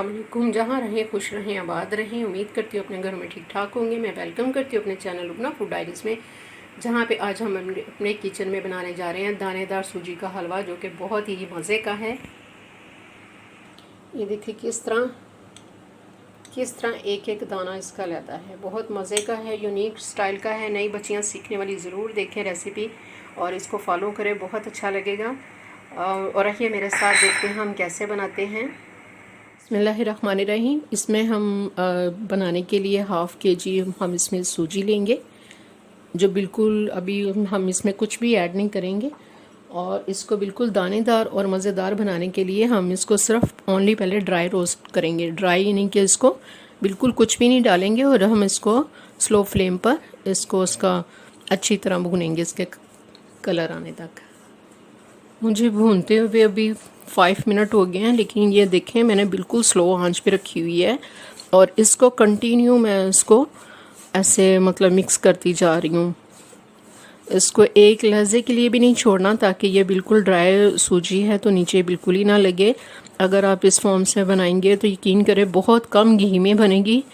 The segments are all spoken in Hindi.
अस्सलाम वालेकुम। जहाँ रहें खुश रहें, आबाद रहें। उम्मीद करती हूँ अपने घर में ठीक ठाक होंगे। मैं वेलकम करती हूँ अपने चैनल लुबना फूड डायरीज़ में, जहाँ पे आज हम अपने किचन में बनाने जा रहे हैं दानेदार सूजी का हलवा, जो कि बहुत ही मज़े का है। ये देखिए किस तरह एक एक दाना इसका लेता है। बहुत मज़े का है, यूनिक स्टाइल का है। नई बच्चियाँ सीखने वाली ज़रूर देखें रेसिपी और इसको फॉलो करें, बहुत अच्छा लगेगा। और रहिए मेरे साथ, देखते हैं हम कैसे बनाते हैं। बिस्मिल्लाहिर्रहमानिर्रहीम। इसमें हम बनाने के लिए हाफ़ केजी हम इसमें सूजी लेंगे, जो बिल्कुल अभी हम इसमें कुछ भी ऐड नहीं करेंगे। और इसको बिल्कुल दानेदार और मज़ेदार बनाने के लिए हम इसको सिर्फ ओनली पहले ड्राई रोस्ट करेंगे। ड्राई नहीं कि इसको बिल्कुल कुछ भी नहीं डालेंगे, और हम इसको स्लो फ्लेम पर इसको उसका अच्छी तरह भूनेंगे, इसके कलर आने तक। मुझे भूनते हुए अभी 5 मिनट हो गए हैं, लेकिन ये देखें मैंने बिल्कुल स्लो आंच पे रखी हुई है और इसको कंटिन्यू मैं इसको ऐसे मतलब मिक्स करती जा रही हूँ। इसको एक लहजे के लिए भी नहीं छोड़ना, ताकि ये बिल्कुल ड्राई सूजी है तो नीचे बिल्कुल ही ना लगे। अगर आप इस फॉर्म से बनाएंगे तो यकीन करें बहुत कम घी में बनेगी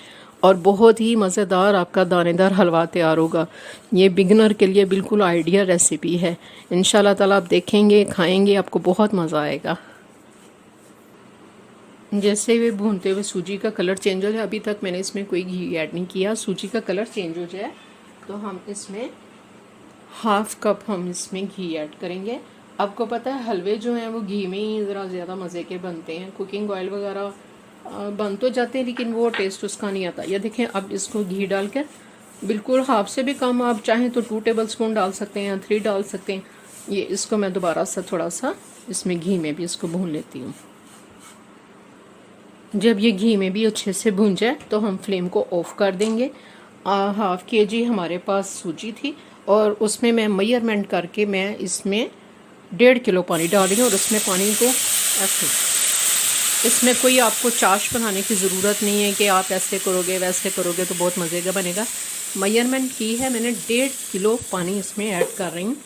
और बहुत ही मज़ेदार आपका दानेदार हलवा तैयार होगा। ये बिगनर के लिए बिल्कुल आइडियल रेसिपी है। इंशाल्लाह ताला आप देखेंगे, खाएंगे, आपको बहुत मज़ा आएगा। जैसे वे भूनते हुए सूजी का कलर चेंज हो जाए, अभी तक मैंने इसमें कोई घी ऐड नहीं किया। सूजी का कलर चेंज हो जाए तो हम इसमें हाफ़ कप हम इसमें घी ऐड करेंगे। आपको पता है हलवे जो हैं वो घी में ही ज़रा ज़्यादा मज़े के बनते हैं। कुकिंग ऑयल वगैरह बन तो जाते हैं, लेकिन वो टेस्ट उसका नहीं आता। ये देखें, अब इसको घी डाल कर बिल्कुल हाफ से भी कम, आप चाहें तो 2 टेबल स्पून डाल सकते हैं या 3 डाल सकते हैं। ये इसको मैं दोबारा से थोड़ा सा इसमें घी में भी इसको भून लेती हूँ। जब ये घी में भी अच्छे से भून जाए तो हम फ्लेम को ऑफ कर देंगे। हाफ़ केजी हमारे पास सूजी थी और उसमें मैं मेजरमेंट करके मैं इसमें 1.5 किलो पानी डाल रही हूँ। और उसमें पानी को ऐसे, इसमें कोई आपको चाश बनाने की ज़रूरत नहीं है कि आप ऐसे करोगे वैसे करोगे तो बहुत मज़े का बनेगा। मेजरमेंट की है मैंने, 1.5 किलो पानी इसमें ऐड कर रही हूँ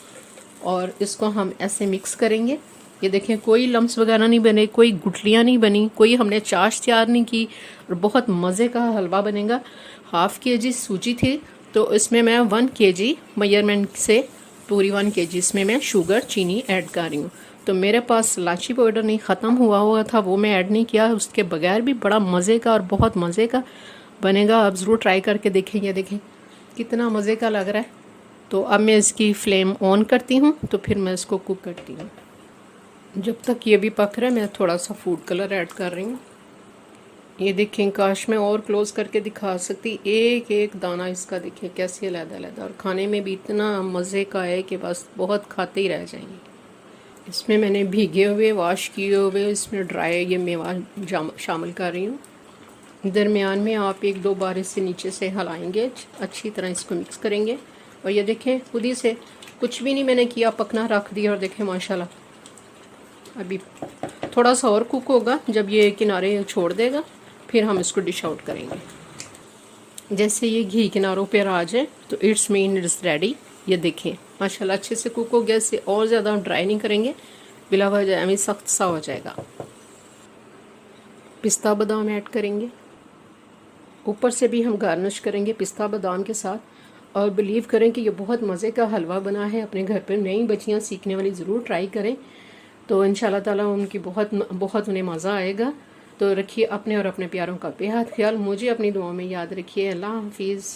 और इसको हम ऐसे मिक्स करेंगे। ये देखें कोई लम्स वगैरह नहीं बने, कोई गुठलियाँ नहीं बनी, कोई हमने चाश तैयार नहीं की और बहुत मज़े का हलवा बनेगा। हाफ़ केजी सूजी थी तो इसमें मैं 1 केजी मेजरमेंट से पूरी 1 केजी इसमें मैं शुगर चीनी ऐड कर रही हूँ। तो मेरे पास इलायची पाउडर नहीं ख़त्म हुआ था, वो मैं ऐड नहीं किया। उसके बगैर भी बड़ा मज़े का और बहुत मज़े का बनेगा। आप ज़रूर ट्राई करके देखें। ये देखें कितना मज़े का लग रहा है। तो अब मैं इसकी फ्लेम ऑन करती हूँ, तो फिर मैं इसको कुक करती हूँ। जब तक ये भी पक रहा है मैं थोड़ा सा फूड कलर ऐड कर रही हूँ। ये देखें, काश मैं और क्लोज करके दिखा सकती, एक एक दाना इसका देखें कैसे अलग-अलग, और खाने में भी इतना मज़े का है कि बस बहुत खाते ही रह जाएंगे। इसमें मैंने भीगे हुए वाश किए हुए इसमें ड्राई ये मेवा शामिल कर रही हूँ। दरमियान में आप 1-2 बार इससे नीचे से हिलाएंगे, अच्छी तरह इसको मिक्स करेंगे। और ये देखें खुद ही से कुछ भी नहीं मैंने किया, पकना रख दिया। और देखें माशाल्लाह अभी थोड़ा सा और कुक होगा, जब ये किनारे छोड़ देगा फिर हम इसको डिश आउट करेंगे। जैसे ये घी किनारों पर आ जाए तो इट्स मीन इट्स रेडी। ये देखें माशाल्लाह अच्छे से कुक हो गया। इससे और ज़्यादा हम ड्राई नहीं करेंगे, बिला वजह हमें सख्त सा हो जाएगा। पिस्ता बादाम ऐड करेंगे, ऊपर से भी हम गार्निश करेंगे पिस्ता बादाम के साथ। और बिलीव करें कि ये बहुत मज़े का हलवा बना है। अपने घर पर नई बच्चियाँ सीखने वाली ज़रूर ट्राई करें, तो इंशाल्लाह ताला उनकी बहुत उन्हें मज़ा आएगा। तो रखिए अपने और अपने प्यारों का बेहद ख्याल। मुझे अपनी दुआओं में याद रखिए। अल्लाह हाफिज़।